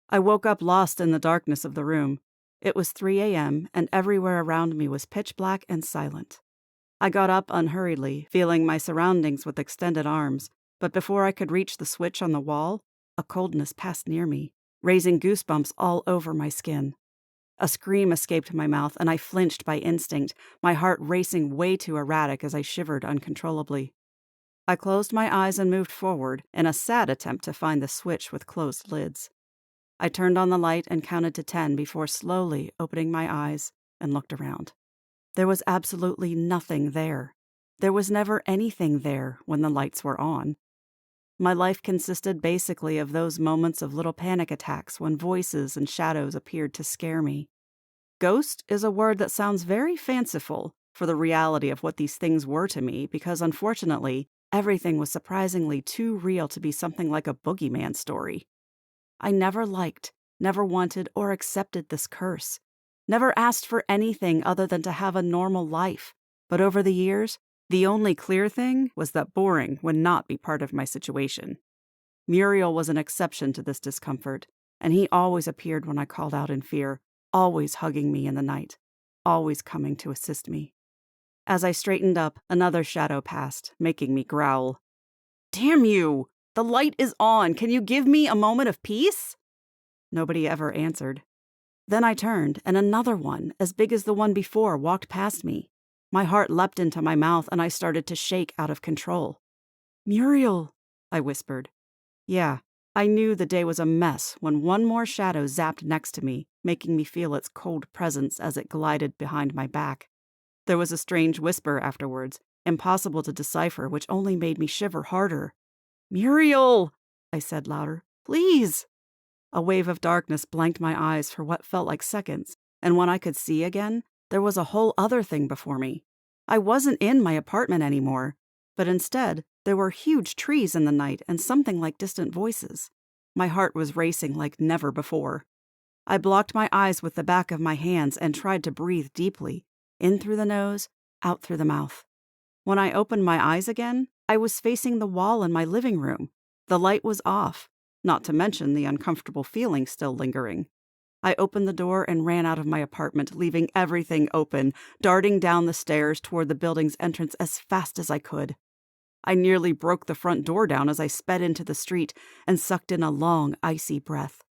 I woke up lost in the darkness of the room. It was 3 a.m., and everywhere around me was pitch black and silent. I got up unhurriedly, feeling my surroundings with extended arms, but before I could reach the switch on the wall, a coldness passed near me, raising goosebumps all over my skin. A scream escaped my mouth, and I flinched by instinct, my heart racing way too erratic as I shivered uncontrollably. I closed my eyes and moved forward in a sad attempt to find the switch with closed lids. I turned on the light and counted to 10 before slowly opening my eyes and looked around. There was absolutely nothing there. There was never anything there when the lights were on. My life consisted basically of those moments of little panic attacks when voices and shadows appeared to scare me. Ghost is a word that sounds very fanciful for the reality of what these things were to me because, unfortunately, everything was surprisingly too real to be something like a boogeyman story. I never liked, never wanted, or accepted this curse. Never asked for anything other than to have a normal life. But over the years, the only clear thing was that boring would not be part of my situation. Muriel was an exception to this discomfort, and he always appeared when I called out in fear, always hugging me in the night, always coming to assist me. As I straightened up, another shadow passed, making me growl. "Damn you! The light is on! Can you give me a moment of peace?" Nobody ever answered. Then I turned, and another one, as big as the one before, walked past me. My heart leapt into my mouth, and I started to shake out of control. "Muriel," I whispered. Yeah, I knew the day was a mess when one more shadow zapped next to me, making me feel its cold presence as it glided behind my back. There was a strange whisper afterwards, impossible to decipher, which only made me shiver harder. "Muriel!" I said louder. "Please!" A wave of darkness blanked my eyes for what felt like seconds, and when I could see again, there was a whole other thing before me. I wasn't in my apartment anymore, but instead, there were huge trees in the night and something like distant voices. My heart was racing like never before. I blocked my eyes with the back of my hands and tried to breathe deeply, in through the nose, out through the mouth. When I opened my eyes again, I was facing the wall in my living room. The light was off, not to mention the uncomfortable feeling still lingering. I opened the door and ran out of my apartment, leaving everything open, darting down the stairs toward the building's entrance as fast as I could. I nearly broke the front door down as I sped into the street and sucked in a long, icy breath.